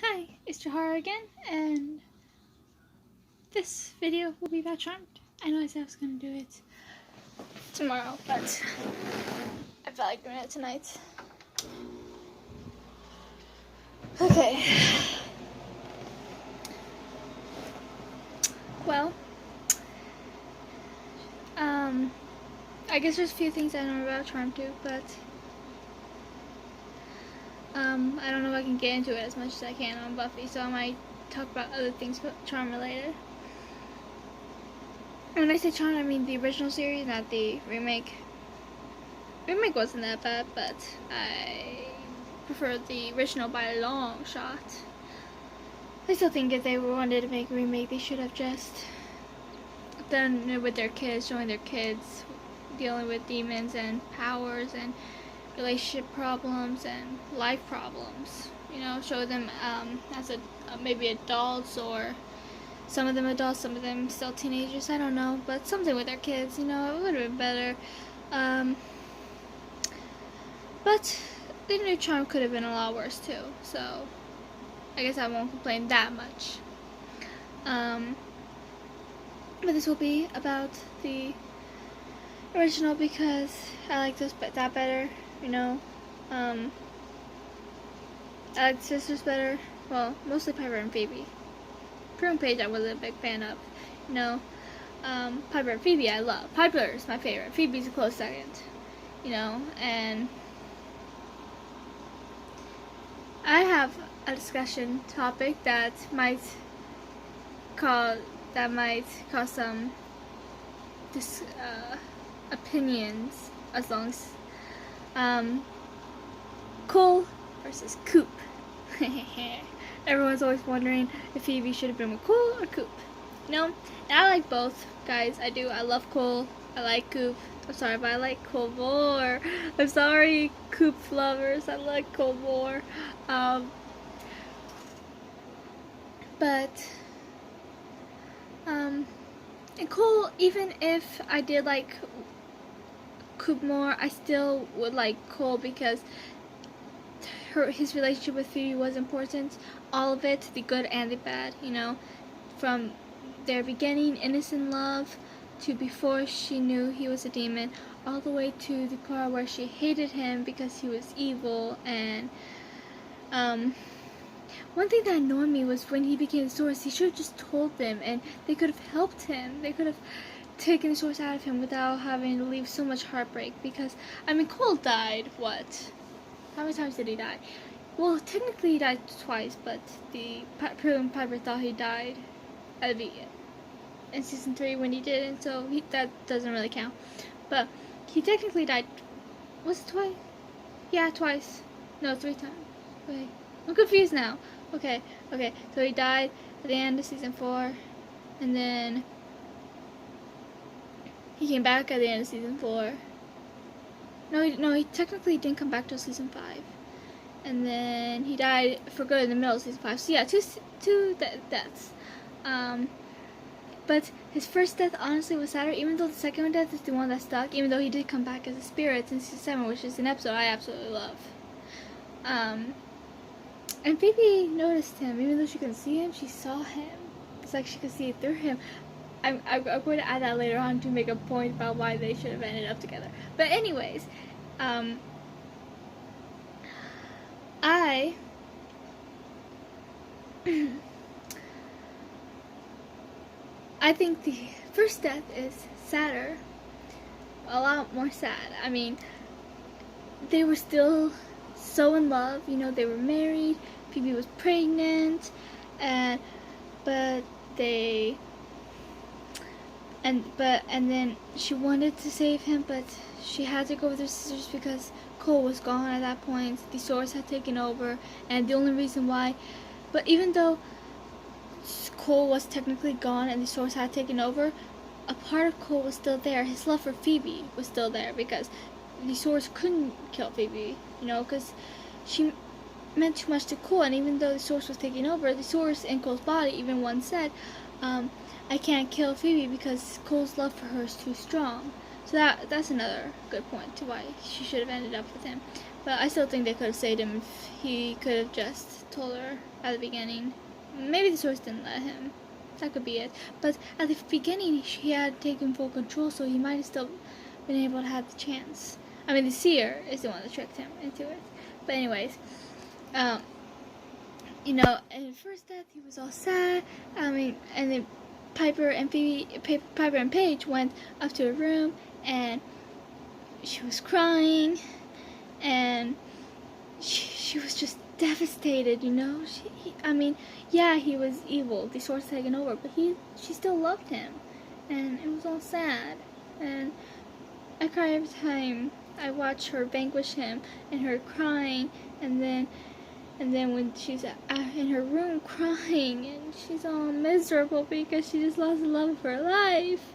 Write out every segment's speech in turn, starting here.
Hi, it's Jahara again, and this video will be about Charmed. I know I said I was going to do it tomorrow, but I felt like doing it tonight. Okay. Well, I guess there's a few things I know about Charmed too, but I don't know if I can get into it as much as I can on Buffy, so I might talk about other things Charm related. When I say Charmed, I mean the original series, not the remake. Remake wasn't that bad, but I preferred the original by a long shot. I still think if they wanted to make a remake, they should have just done it with their kids, showing their kids dealing with demons and powers and relationship problems and life problems. You know, show them as maybe adults, or some of them adults, some of them still teenagers. I don't know, but something with their kids. You know, it would have been better. But the new Charm could have been a lot worse too. So I guess I won't complain that much. But this will be about the original because I like that better, you know. I like the sisters better. Well, mostly Piper and Phoebe. Prue and Paige I wasn't a big fan of, you know. Piper and Phoebe I love. Piper is my favorite. Phoebe's a close second, you know. And I have a discussion topic that might cause some opinions, as long as Cole versus Coop. Everyone's always wondering if Phoebe should have been with Cole or Coop. You know, and I like both, guys. I do. I love Cole. I like Coop. I'm sorry, but I like Cole more. I'm sorry, Coop lovers. I like Cole more. And Cole, even if I did like Coop more, I still would like Cole because his relationship with Phoebe was important. All of it, the good and the bad, you know, from their beginning, innocent love, to before she knew he was a demon, all the way to the part where she hated him because he was evil. And one thing that annoyed me was when he became the source, he should have just told them and they could have helped him. They could have taken the source out of him without having to leave so much heartbreak. Because, I mean, Cole died, what? How many times did he die? Well, technically he died twice, but the Prue and Piper thought he died at the in season 3 when he didn't, so that doesn't really count. But he technically died. Was it twice? Yeah, twice. No, 3 times. Wait, I'm confused now. Okay, so he died at the end of season 4, and then he came back at the end of season 4. No, he technically didn't come back till season 5. And then he died for good in the middle of season 5. So yeah, two deaths. But his first death honestly was sadder, even though the second death is the one that stuck, even though he did come back as a spirit in season 7, which is an episode I absolutely love. And Phoebe noticed him, even though she couldn't see him, she saw him. It's like she could see through him. I'm going to add that later on to make a point about why they should have ended up together. But anyways, I think the first death is sadder, a lot more sad. I mean, they were still so in love, you know, they were married, Phoebe was pregnant, and then she wanted to save him, but she had to go with her sisters because Cole was gone at that point. The source had taken over, and the only reason why, but even though Cole was technically gone and the source had taken over, a part of Cole was still there. His love for Phoebe was still there because the source couldn't kill Phoebe, you know, because she meant too much to Cole. And even though the source was taking over, the source in Cole's body even once said, I can't kill Phoebe because Cole's love for her is too strong. So that's another good point to why she should have ended up with him. But I still think they could have saved him if he could have just told her at the beginning. Maybe the source didn't let him. That could be it. But at the beginning, he had taken full control, so he might have still been able to have the chance. I mean, the seer is the one that tricked him into it. But anyways, you know, at his first death, he was all sad. I mean, and then Piper and Paige went up to her room, and she was crying, and she was just devastated, you know. I mean, yeah, he was evil, the Sword's taken over, but she still loved him, and it was all sad, and I cry every time I watch her vanquish him, and her crying, and then when she's in her room crying, and she's all miserable because she just lost the love of her life.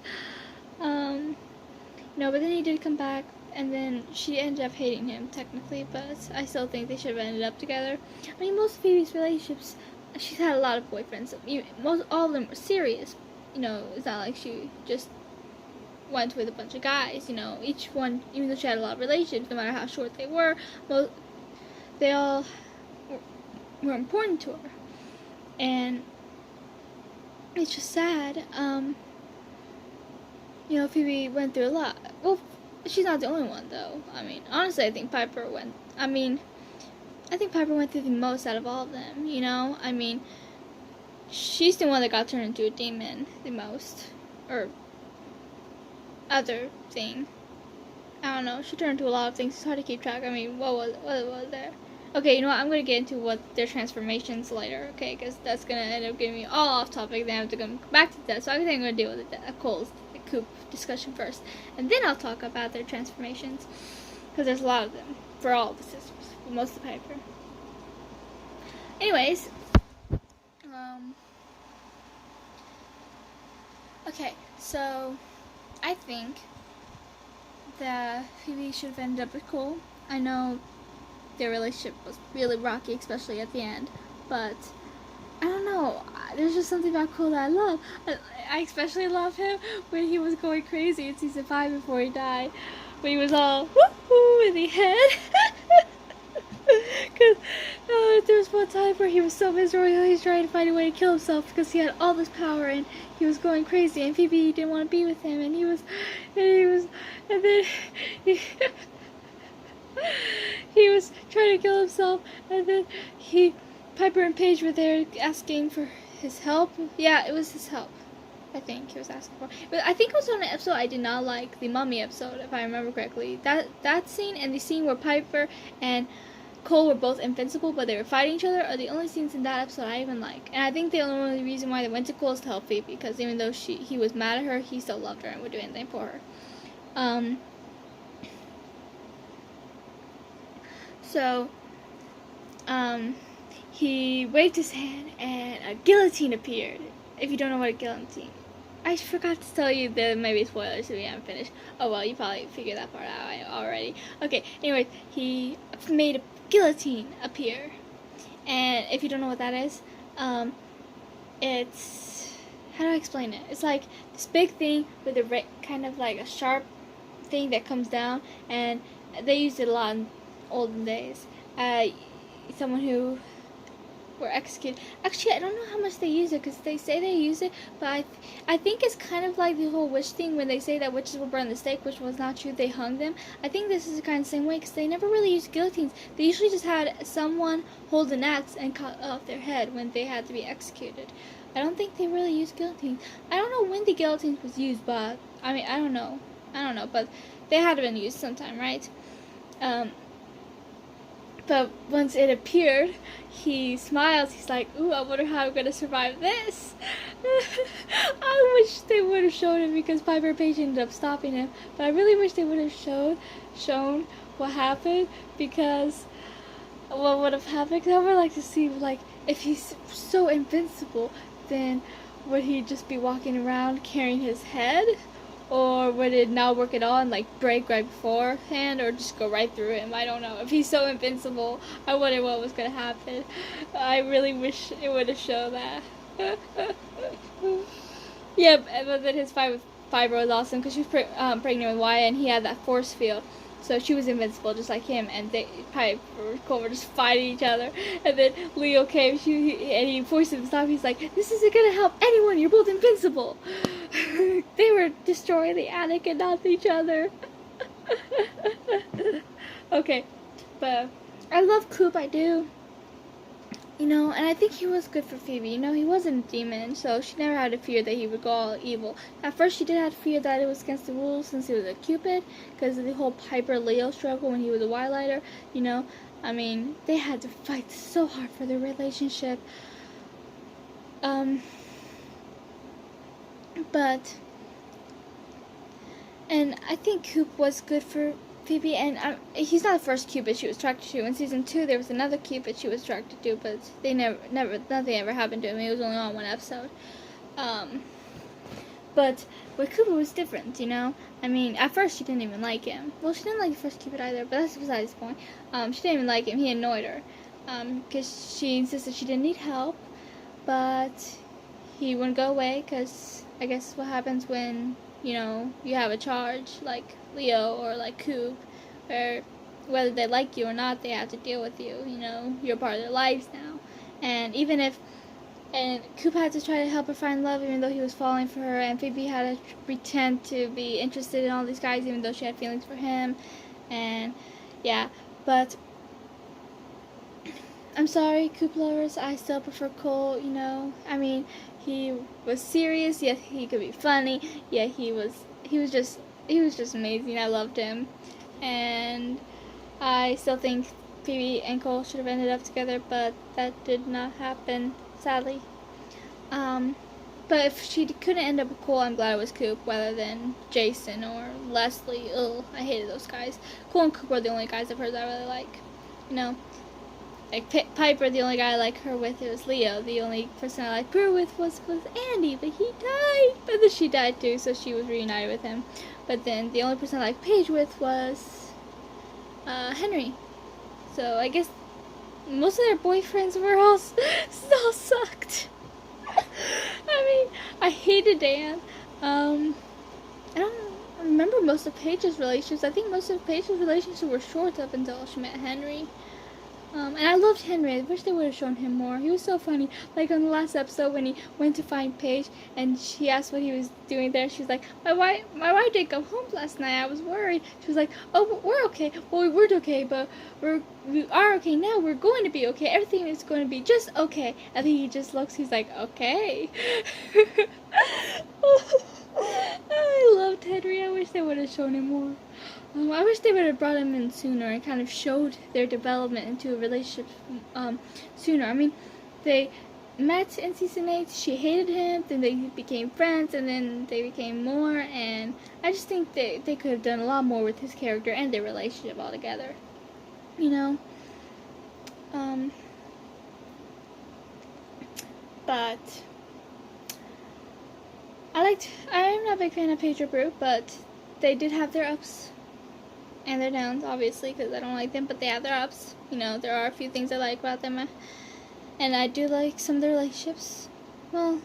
No, but then he did come back, and then she ended up hating him, technically, but I still think they should have ended up together. I mean, most of Phoebe's relationships, she's had a lot of boyfriends. All of them were serious. You know, it's not like she just went with a bunch of guys, you know. Each one, even though she had a lot of relationships, no matter how short they were, they all were important to her. And it's just sad. You know, Phoebe went through a lot. Well, she's not the only one, though. I mean, honestly, I think Piper went through the most out of all of them, you know? I mean, she's the one that got turned into a demon the most. Or other thing. I don't know. She turned into a lot of things. It's hard to keep track. I mean, what was there? Okay, you know what? I'm going to get into what their transformations later, okay? Because that's going to end up getting me all off topic. Then I have to come back to that. So I think I'm going to deal with Cole's Coop discussion first. And then I'll talk about their transformations. Because there's a lot of them. For all of the sisters. For most of Piper. Anyways. Okay, so I think that Phoebe should have ended up with Cole. I know their relationship was really rocky, especially at the end, but I don't know, there's just something about Cole that I love. I especially love him when he was going crazy in season 5 before he died, when he was all woo-hoo in the head. Because there was one time where he was so miserable, he was trying to find a way to kill himself because he had all this power and he was going crazy, and Phoebe didn't want to be with him, and then he was trying to kill himself, and then Piper and Paige were there asking for his help. Yeah, it was his help. I think he was asking for. But I think it was on an episode I did not like, the mummy episode, if I remember correctly. That scene and the scene where Piper and Cole were both invincible, but they were fighting each other, are the only scenes in that episode I even like. And I think the only reason why they went to Cole is to help Phoebe, because even though he was mad at her, he still loved her and would do anything for her. So, he waved his hand and a guillotine appeared. If you don't know what a guillotine, I forgot to tell you that maybe spoilers if you haven't finished. Oh well, you probably figured that part out already. Okay, anyway, he made a guillotine appear. And if you don't know what that is, it's, how do I explain it? It's like this big thing with a kind of like a sharp thing that comes down, and they used it a lot in olden days. Someone who were executed. Actually, I don't know how much they use it, because they say they use it, but I think it's kind of like the whole witch thing when they say that witches will burn the stake, which was not true. They hung them. I think this is kind of the same way, because they never really used guillotines. They usually just had someone hold an axe and cut off their head when they had to be executed. I don't think they really used guillotines. I don't know when the guillotine was used, but I mean, I don't know, but they had been used sometime, right? But once it appeared, he smiles. He's like, ooh, I wonder how I'm going to survive this. I wish they would have shown him, because Piper and Paige ended up stopping him. But I really wish they would have shown what happened, because what would have happened. Because I would like to see, like, if he's so invincible, then would he just be walking around carrying his head? Or would it not work at all and like break right beforehand, or just go right through him? I don't know. If he's so invincible, I wonder what was gonna happen. I really wish it would have shown that. Yeah, but then his fight with Piper was awesome, because she was pregnant with Wyatt, and he had that force field. So she was invincible just like him, and Piper and Cole were just fighting each other. And then Leo came, and he forced him to stop. He's like, "This isn't gonna help anyone. You're both invincible." They were destroying the attic and not each other. Okay, but I love Coop, I do. You know, and I think he was good for Phoebe. You know, he wasn't a demon, so she never had a fear that he would go all evil. At first, she did have fear that it was against the rules since he was a Cupid, because of the whole Piper-Leo struggle when he was a Wildlighter. You know, I mean, they had to fight so hard for their relationship. And I think Coop was good for Phoebe, and he's not the first Cupid she was attracted to. In season 2, there was another Cupid she was attracted to, but they nothing ever happened to him. He was only on one episode. But with Cooper was different, you know? I mean, at first she didn't even like him. Well, she didn't like the first Cupid either, but that's besides the point. She didn't even like him. He annoyed her. Because she insisted she didn't need help, but he wouldn't go away, because I guess what happens when, you know, you have a charge, like Leo or like Coop, where whether they like you or not, they have to deal with you, you know? You're part of their lives now. And Coop had to try to help her find love even though he was falling for her, and Phoebe had to pretend to be interested in all these guys even though she had feelings for him, and yeah, but I'm sorry, Coop lovers, I still prefer Cole, you know? I mean, he was serious, yet he could be funny, yet he was just amazing. I loved him, and I still think Phoebe and Cole should have ended up together, but that did not happen, sadly. But if she couldn't end up with Cole, I'm glad it was Coop, rather than Jason or Leslie. Ugh, I hated those guys. Cole and Coop are the only guys of hers I really like. You know, like Piper, the only guy I like her with was Leo. The only person I liked her with was Andy, but he died. But then she died too, so she was reunited with him. But then the only person I liked Paige with was Henry. So I guess most of their boyfriends were all sucked. I mean, I hated Dan. I don't remember most of Paige's relationships. I think most of Paige's relationships were short up until she met Henry. And I loved Henry. I wish they would have shown him more. He was so funny. Like on the last episode when he went to find Paige and she asked what he was doing there. She was like, my wife didn't come home last night. I was worried. She was like, oh, we're okay. Well, we weren't okay, but we are okay now. We're going to be okay. Everything is going to be just okay. And then he just looks. He's like, okay. I loved Henry. I wish they would have shown him more. I wish they would have brought him in sooner and kind of showed their development into a relationship sooner. I mean, they met in season 8, she hated him, then they became friends, and then they became more, and I just think they could have done a lot more with his character and their relationship altogether. You know? But I'm not a big fan of Paige or Brooke, but they did have their ups and their downs, obviously, because I don't like them, but they have their ups. You know, there are a few things I like about them, and I do like some of their relationships. Well,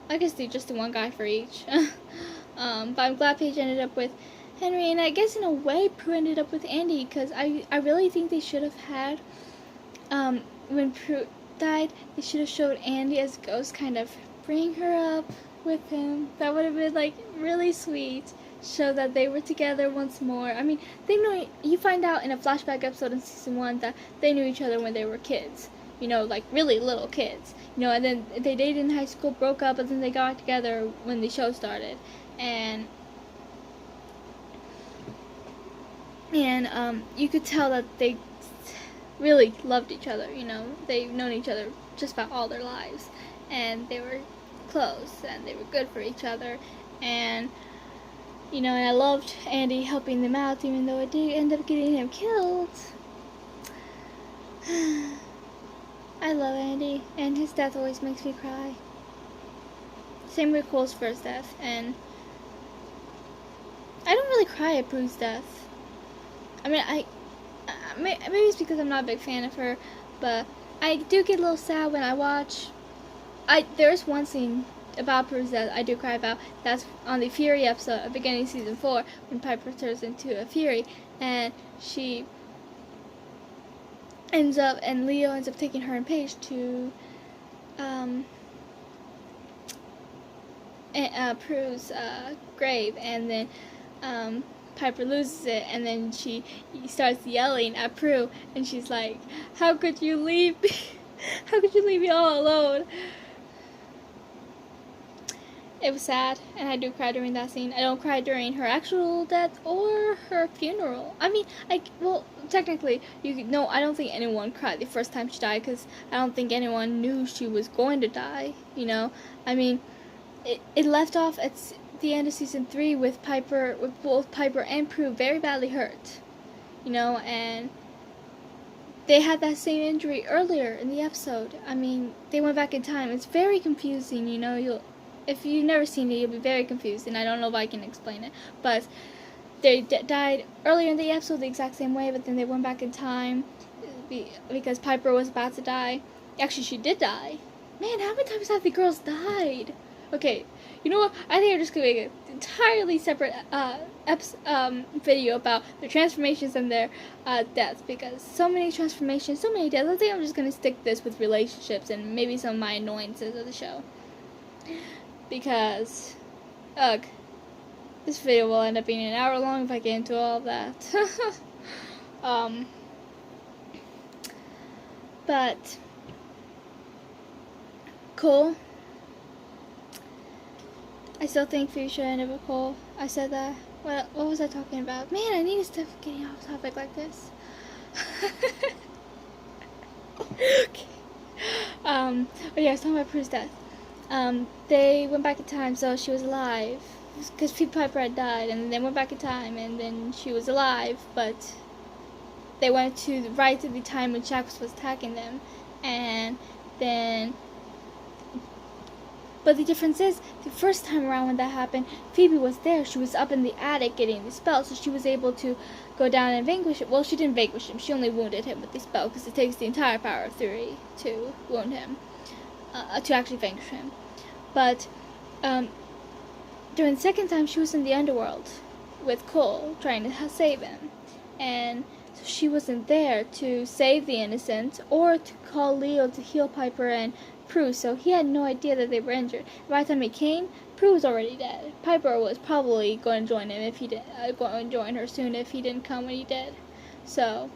I guess they're just the one guy for each. But I'm glad Paige ended up with Henry, and I guess in a way Prue ended up with Andy, because I really think they should have had, when Prue died, they should have showed Andy as a ghost kind of bring her up with him. That would have been, like, really sweet. Show that they were together once more. I mean, you find out in a flashback episode in season 1 that they knew each other when they were kids. You know, like really little kids. You know, and then they dated in high school, broke up, and then they got together when the show started. And you could tell that they really loved each other, you know. They've known each other just about all their lives. And they were close, and they were good for each other. And you know, and I loved Andy helping them out, even though it did end up getting him killed. I love Andy, and his death always makes me cry. Same with Cole's first death, and I don't really cry at Prue's death. I mean, maybe it's because I'm not a big fan of her, but I do get a little sad when I watch. There's one scene about Prue's death, I do cry about. That's on the Fury episode, beginning season 4, when Piper turns into a Fury, and she ends up, and Leo ends up taking her and Paige to Prue's grave, and then Piper loses it, and then he starts yelling at Prue, and she's like, "How could you leave me? How could you leave me all alone?" It was sad, and I do cry during that scene. I don't cry during her actual death or her funeral. I mean, well, technically, I don't think anyone cried the first time she died, because I don't think anyone knew she was going to die, you know? I mean, it left off at the end of season 3 with both Piper and Prue very badly hurt, you know, and they had that same injury earlier in the episode. I mean, they went back in time. It's very confusing, you know. If you've never seen it, you'll be very confused, and I don't know if I can explain it. But they died earlier in the episode the exact same way, but then they went back in time because Piper was about to die. Actually, she did die. Man, how many times have the girls died? Okay, you know what? I think I'm just going to make an entirely separate video about their transformations and their deaths, because so many transformations, so many deaths. I think I'm just going to stick this with relationships and maybe some of my annoyances of the show. Because, ugh, this video will end up being an hour long if I get into all of that. But, Cole, I still think Phoebe should end up with Cole. I said that. What was I talking about? Man, I need to stop getting off topic like this. Okay. Oh yeah, I was talking about Prue's death. They went back in time, so she was alive, because Piper had died, and they went back in time, and then she was alive, but they went to right to the time when Shax was attacking them, and then, but the difference is, the first time around when that happened, Phoebe was there. She was up in the attic getting the spell, so she was able to go down and vanquish it. Well, she didn't vanquish him, she only wounded him with the spell, because it takes the entire power of 3 to wound him, to actually vanquish him. But during the second time, she was in the underworld with Cole, trying to save him. And so she wasn't there to save the innocent or to call Leo to heal Piper and Prue, so he had no idea that they were injured. By the time he came, Prue was already dead. Piper was probably going to join him if he did, going to join her soon if he didn't come when he did. So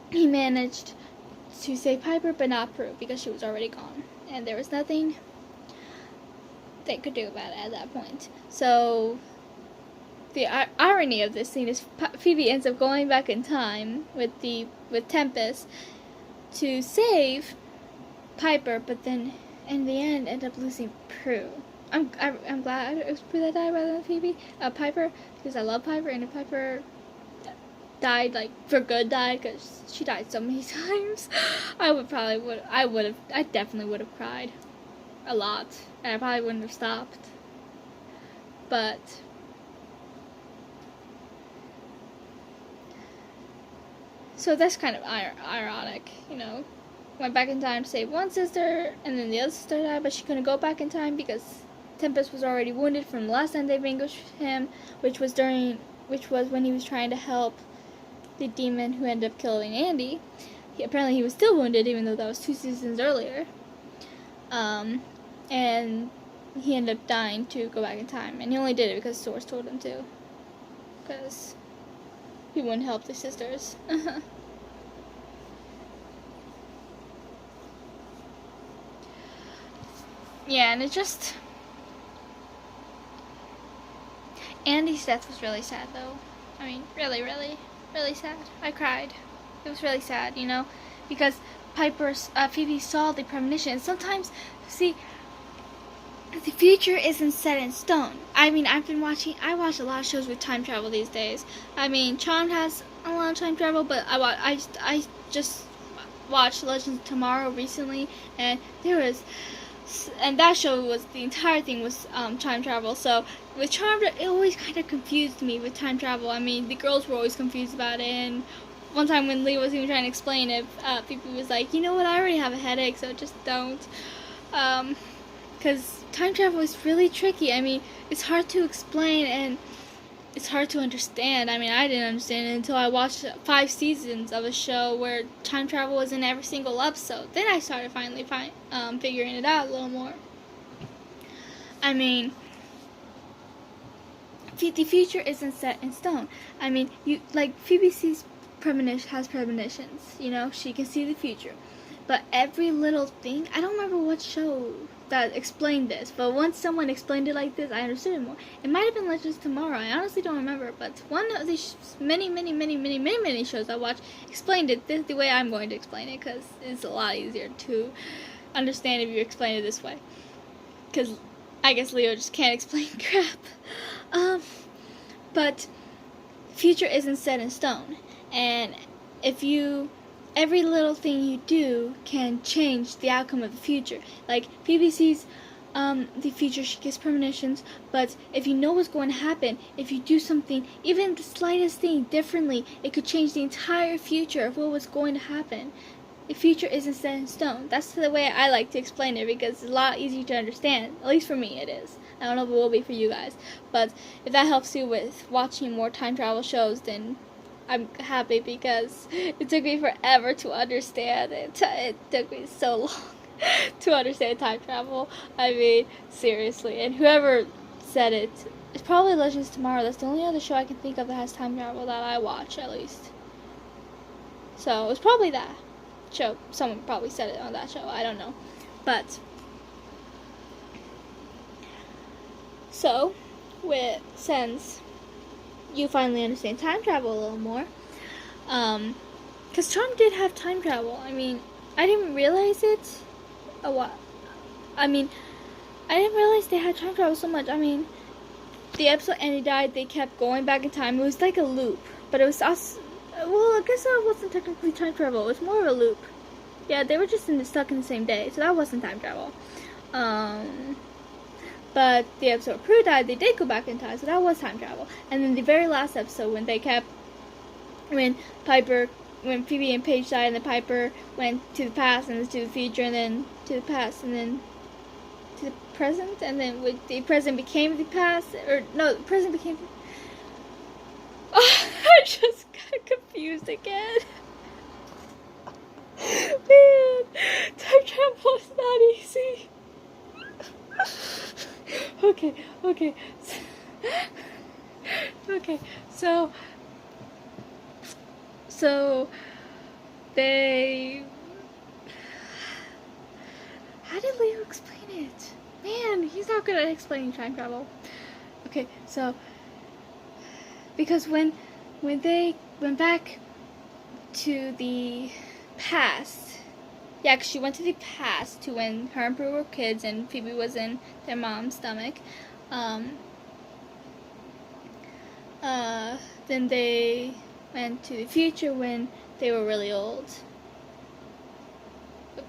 he managed to save Piper, but not Prue, because she was already gone, and there was nothing they could do about it at that point. So the irony of this scene is Phoebe ends up going back in time with Tempest to save Piper, but then in the end end up losing Prue. I'm glad it was Prue that died rather than Piper, because I love Piper, and if Piper died, like for good died, because she died so many times, I definitely would have cried a lot, and I probably wouldn't have stopped. But so that's kind of ironic, you know. Went back in time to save one sister, and then the other sister died, but she couldn't go back in time because Tempest was already wounded from the last time they vanquished him, which was when he was trying to help the demon who ended up killing Andy. Apparently he was still wounded, even though that was 2 seasons earlier. And he ended up dying to go back in time, and he only did it because Source told him to, because he wouldn't help the sisters. Yeah, and it just, Andy's death was really sad, though. I mean, really, really, really sad. I cried. It was really sad, you know, because Phoebe saw the premonition. Sometimes, see, the future isn't set in stone. I mean, I watch a lot of shows with time travel these days. I mean, Charmed has a lot of time travel, but I just watched Legends of Tomorrow recently, and that show was, the entire thing was time travel. So with Charmed, it always kind of confused me with time travel. I mean, the girls were always confused about it, and one time when Lee was even trying to explain it, Phoebe was like, you know what, I already have a headache, so just don't. because time travel is really tricky. I mean, it's hard to explain and it's hard to understand. I mean, I didn't understand it until I watched 5 seasons of a show where time travel was in every single episode. Then I started finally figuring it out a little more. I mean, the future isn't set in stone. I mean, Phoebe has premonitions. You know, she can see the future. But every little thing, I don't remember what show that explained this, but once someone explained it like this, I understood it more. It might have been Legends Tomorrow. I honestly don't remember, but one of these many shows I watched explained it the way I'm going to explain it, because it's a lot easier to understand if you explain it this way. Because I guess Leo just can't explain crap. But future isn't set in stone, and every little thing you do can change the outcome of the future. Like, Phoebe sees the future, she gets premonitions, but if you know what's going to happen, if you do something, even the slightest thing differently, it could change the entire future of what was going to happen. The future isn't set in stone. That's the way I like to explain it, because it's a lot easier to understand. At least for me, it is. I don't know if it will be for you guys, but if that helps you with watching more time travel shows, then I'm happy, because it took me forever to understand it. It took me so long to understand time travel. I mean, seriously. And whoever said it, it's probably Legends Tomorrow. That's the only other show I can think of that has time travel that I watch, at least. So, it was probably that show. Someone probably said it on that show. I don't know. But, so, since you finally understand time travel a little more. Because Charm did have time travel. I mean, I didn't realize it a lot. I mean, I didn't realize they had time travel so much. I mean, the episode Andy died, they kept going back in time. It was like a loop. But it was us. Well, I guess that wasn't technically time travel. It was more of a loop. Yeah, they were just stuck in the same day. So that wasn't time travel. But the episode Prue died, they did go back in time, so that was time travel. And then the very last episode, when Phoebe and Paige died, and then Piper went to the past, and then to the future, and then to the past, and then to the present, and then the present became the past, or no, the present became. Oh, I just got confused again. Man, time travel is not easy. Okay. Okay, so they... How did Leo explain it? Man, he's not good at explaining time travel. Okay, so because when they went back to the past, yeah, because she went to the past to when her and Prue were kids and Phoebe was in their mom's stomach. Then they went to the future when they were really old.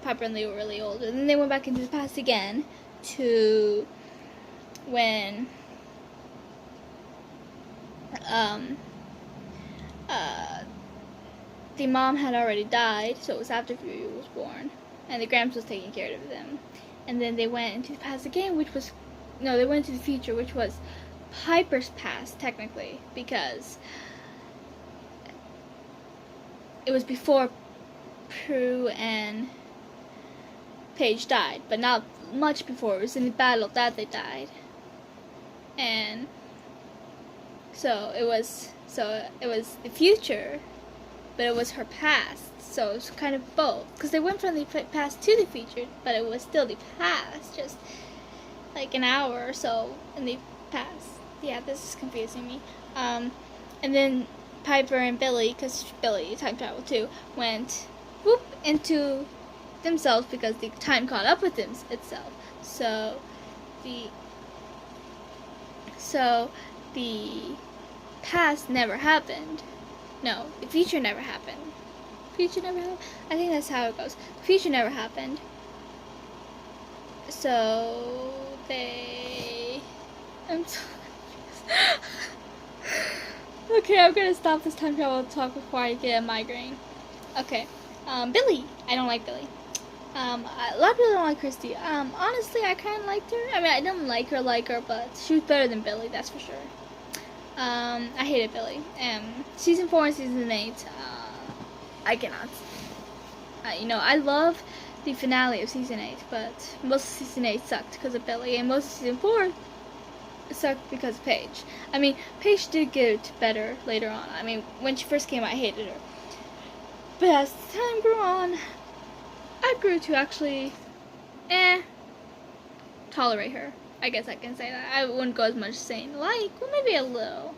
Piper and Leo were really old. And then they went back into the past again to when the mom had already died, so it was after Phoebe was born, and the Gramps was taking care of them. And then they went into the past again, they went to the future, which was Piper's past, technically, because it was before Prue and Paige died, but not much before. It was in the battle that they died. And so it was the future, but it was her past, so it was kind of both, because they went from the past to the future, but it was still the past, just like an hour or so in the past. Yeah, this is confusing me. And then Piper and Billy, because Billy time traveled too, went whoop into themselves because the time caught up with itself. So the past never happened. No, the future never happened. Future never happened? I think that's how it goes. The future never happened. So I'm so okay, I'm gonna stop this time travel talk before I get a migraine. Okay. Billy. I don't like Billy. A lot of people don't like Christy. Honestly, I kind of liked her. I mean, I didn't like her, but she was better than Billy, that's for sure. I hated Billy. Season 4 and season 8, I cannot. I love the finale of season 8, but most of season 8 sucked because of Billy, and most of season 4 sucked because of Paige. I mean, Paige did get better later on. I mean, when she first came out, I hated her. But as time grew on, I grew to actually, tolerate her. I guess I can say that. I wouldn't go as much as saying well, maybe a little.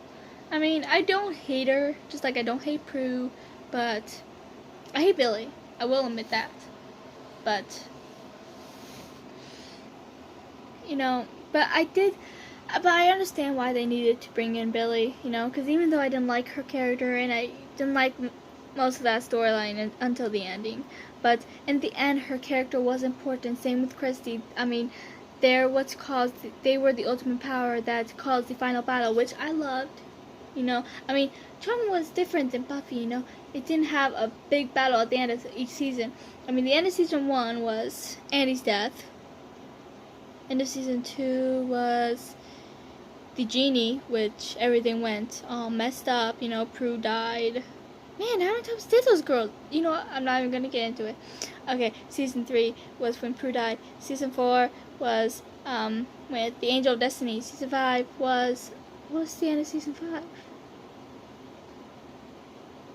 I mean, I don't hate her, just like I don't hate Prue, but I hate Billy. I will admit that. But, but I understand why they needed to bring in Billy, because even though I didn't like her character and I didn't like most of that storyline until the ending, but in the end her character was important. Same with Christy. I mean, they were the ultimate power that caused the final battle, which I loved. I mean, Charm was different than Buffy. It didn't have a big battle at the end of each season. I mean, the end of season 1 was Andy's death. End of season 2 was the genie, which everything went all messed up. Prue died. Man, how many times did those girls? I'm not even gonna get into it. Okay, season 3 was when Prue died. Season 4 was with the Angel of Destiny. Season 5 was what was the end of season 5?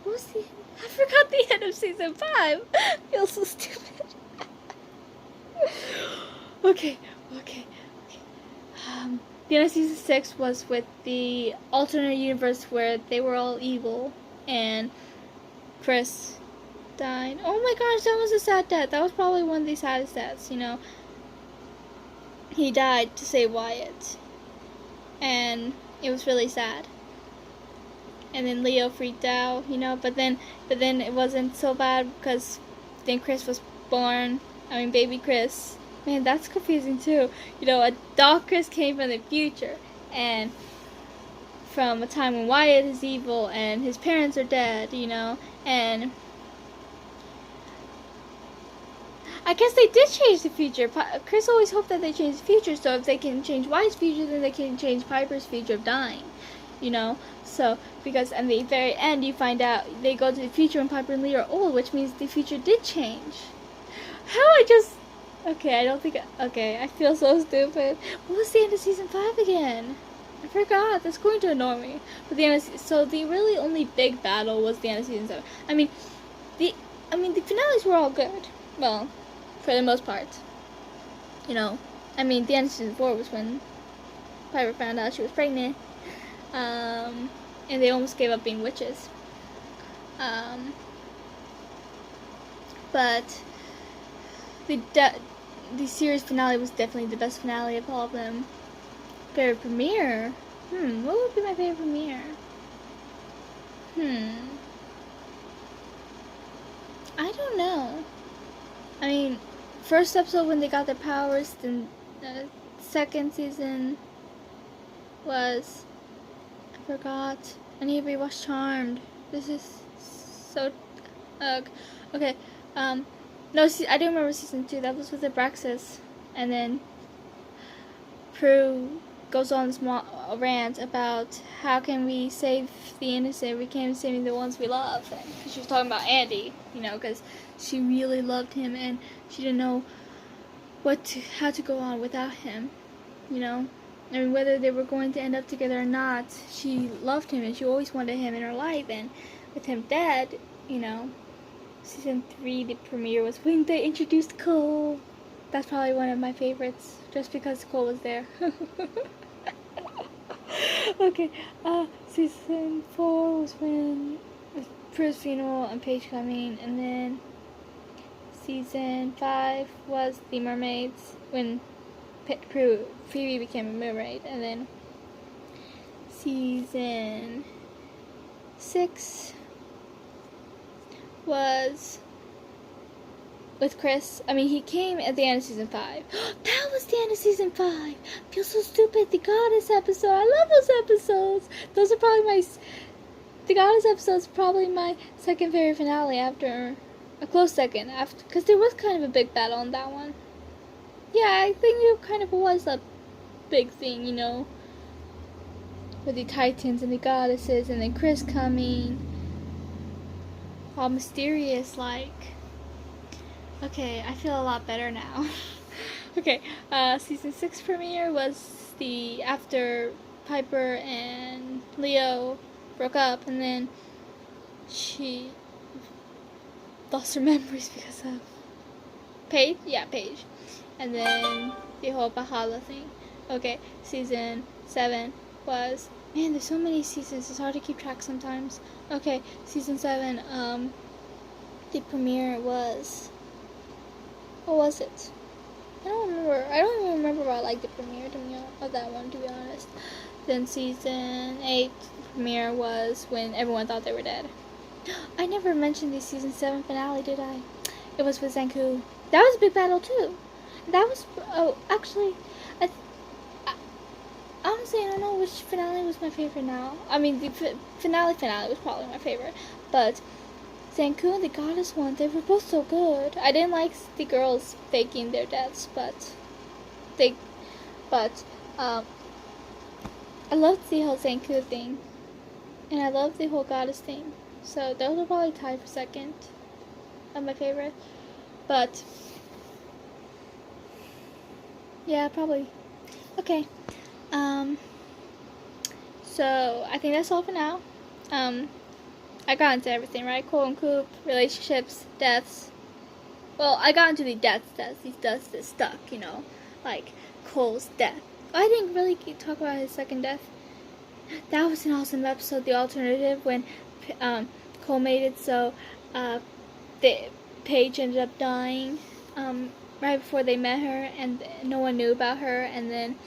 I forgot the end of season 5. I feel so stupid. Okay. The end of season 6 was with the alternate universe where they were all evil and Chris died. Oh my gosh, that was a sad death. That was probably one of the saddest deaths, He died to save Wyatt. And it was really sad. And then Leo freaked out, but then it wasn't so bad because then Chris was born. I mean, baby Chris. Man, that's confusing too. A doll Chris came from the future, and from a time when Wyatt is evil and his parents are dead, and I guess they did change the future. Chris always hoped that they changed the future, so if they can change Wyatt's future, then they can change Piper's future of dying, So, because at the very end, you find out they go to the future and Piper and Lee are old, which means the future did change. Okay, I feel so stupid. What was the end of season 5 again? I forgot. That's going to annoy me. But the really only big battle was the end of season 7. I mean, the finales were all good. Well, for the most part. I mean, the end of season 4 was when Piper found out she was pregnant. And they almost gave up being witches. But the series finale was definitely the best finale of all of them. Favorite premiere? What would be my favorite premiere? I don't know. I mean, first episode when they got their powers, then the second season was, I forgot. I need to rewatch Charmed. This is so, okay, no, I do remember season 2. That was with Abraxas, and then Prue goes on this rant about how can we save the innocent. We can't be saving the ones we love. And she was talking about Andy, because she really loved him and she didn't know how to go on without him. I mean, whether they were going to end up together or not, she loved him and she always wanted him in her life. And with him dead, Season 3, the premiere was when they introduced Cole. That's probably one of my favorites, just because Cole was there. Okay, season 4 was when Prue's funeral and Paige coming, and then season 5 was the mermaids, when Phoebe became a mermaid, and then season 6 was with Chris. I mean, he came at the end of season 5. That was the end of season 5. I feel so stupid. The Goddess episode. I love those episodes. Those are probably the Goddess episodes. Probably my second favorite finale after a close second after, because there was kind of a big battle on that one. Yeah, I think it kind of was a big thing, you know, with the Titans and the goddesses, and then Chris coming, all mysterious like. Okay, I feel a lot better now. Okay, season 6 premiere was the after Piper and Leo broke up, and then she lost her memories because of Paige. Yeah, Paige, and then the whole Bahala thing. Okay, season 7 was, man, there's so many seasons. It's hard to keep track sometimes. Okay, season 7. The premiere was. What was it? I don't remember. I don't even remember what I liked the premiere of that one, to be honest. Then season 8 premiere was when everyone thought they were dead. I never mentioned the season 7 finale, did I? It was with Zanku. That was a big battle too. That was actually, honestly, I don't know which finale was my favorite now. I mean, the finale was probably my favorite, but Zanku and the goddess one, they were both so good. I didn't like the girls faking their deaths, but I loved the whole Zanku thing, and I loved the whole goddess thing. So those are probably tied for second of my favorite. But yeah, probably. Okay. So I think that's all for now. I got into everything, right? Cole and Coop, relationships, deaths. Well, I got into the deaths. These deaths that stuck, you know, like Cole's death. I didn't really talk about his second death. That was an awesome episode, the alternative, when Cole made it so Paige ended up dying right before they met her, and no one knew about her, and then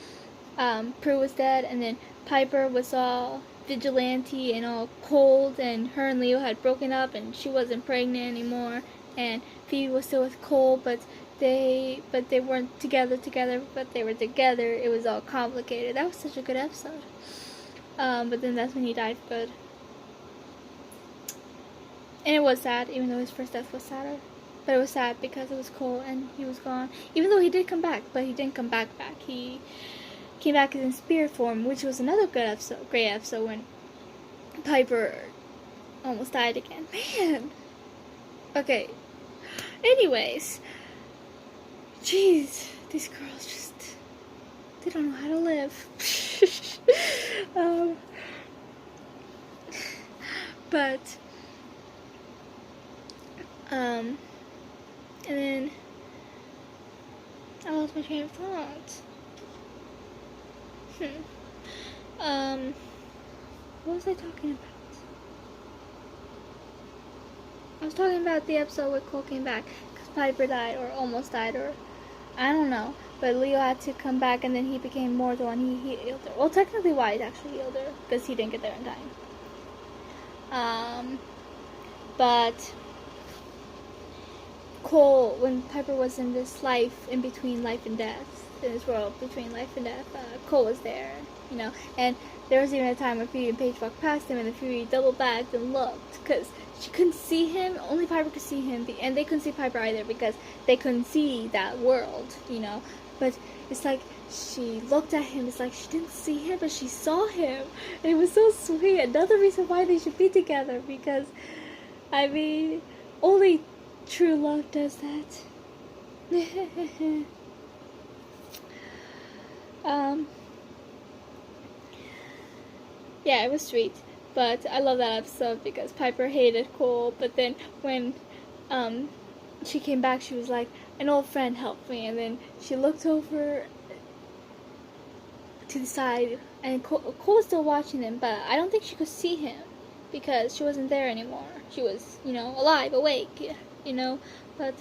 Prue was dead, and then Piper was all vigilante and all cold, and her and Leo had broken up, and she wasn't pregnant anymore, and Phoebe was still with Cole, but they weren't together, but they were together. It was all complicated. That was such a good episode. But then that's when he died for good. And it was sad, even though his first death was sadder. But it was sad because it was Cole and he was gone. Even though he did come back, but he didn't come back. He came back in spirit form, which was another good episode, great episode, when Piper almost died again. Man! Okay. Anyways. Jeez. These girls just... they don't know how to live. But... and then... I lost my train of thought. What was I talking about? I was talking about the episode where Cole came back because Piper died, or almost died, or I don't know. But Leo had to come back, and then he became mortal, and he healed her. Well, technically, Wyatt actually healed her because he didn't get there in time. But Cole, when Piper was in this life, in between life and death, in this world between life and death, Cole was there, you know. And there was even a time when Phoebe and Paige walked past him, and the Phoebe double backed and looked because she couldn't see him. Only Piper could see him, and they couldn't see Piper either because they couldn't see that world, you know. But it's like she looked at him. It's like she didn't see him, but she saw him, and it was so sweet. Another reason why they should be together, because I mean, only true love does that. Yeah, it was sweet, but I love that episode because Piper hated Cole, but then when she came back, she was like, an old friend helped me, and then she looked over to the side, and Cole was still watching him, but I don't think she could see him because she wasn't there anymore. She was, you know, alive, awake, you know, but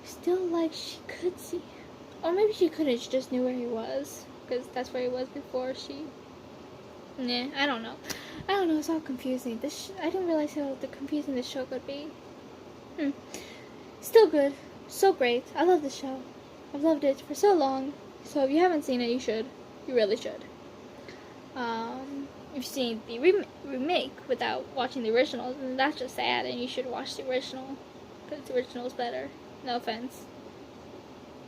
still, like, she could see him. Or maybe she couldn't, she just knew where he was, because that's where he was before she... Nah, I don't know. It's all confusing. I didn't realize how confusing this show could be. Still good. So great. I love this show. I've loved it for so long. So if you haven't seen it, you should. You really should. If you've seen the remake without watching the original, then that's just sad, and you should watch the original. because the original is better. No offense.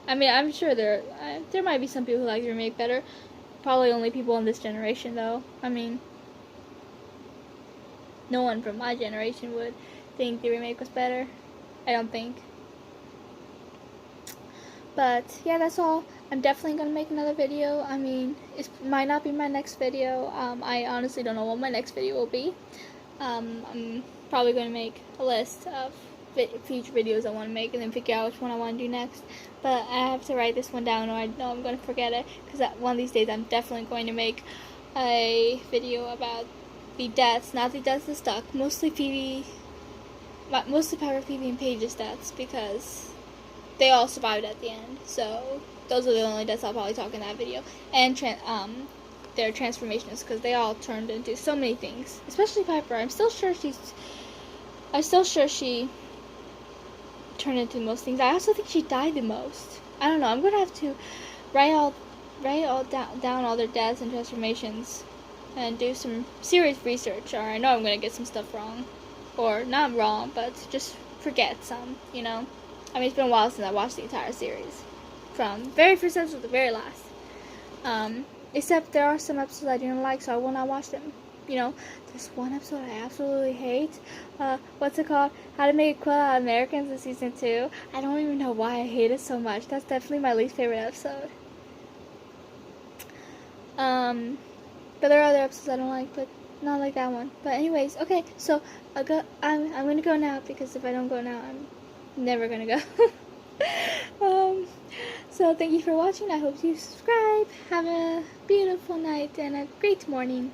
I mean, I'm sure there might be some people who like the remake better. Probably only people in this generation, though. I mean, no one from my generation would think the remake was better. I don't think. But yeah, that's all. I'm definitely gonna make another video. I mean, it might not be my next video. I honestly don't know what my next video will be. I'm probably gonna make a list of future videos I want to make and then figure out which one I want to do next. But I have to write this one down or I know I'm gonna forget it, because one of these days I'm definitely going to make a video about the deaths, not the deaths of Stuck, mostly Pepper, Phoebe, and Paige's deaths, because they all survived at the end. So those are the only deaths I'll probably talk in that video, and their transformations, because they all turned into so many things. Especially Piper. I'm still sure she turned into most things. I also think she died the most. I don't know. I'm gonna have to write down all their deaths and transformations, and do some serious research. Or I know I'm gonna get some stuff wrong, or not wrong, but just forget some. You know. I mean, it's been a while since I watched the entire series, from the very first episode to the very last. Except there are some episodes I didn't like, so I will not watch them. You know, there's one episode I absolutely hate. What's it called? How to Make a Quill Out of Americans in Season 2. I don't even know why I hate it so much. That's definitely my least favorite episode. But there are other episodes I don't like, but not like that one. But anyways, okay, so I'm gonna go now, because if I don't go now, I'm never gonna go. So thank you for watching. I hope you subscribe. Have a beautiful night and a great morning.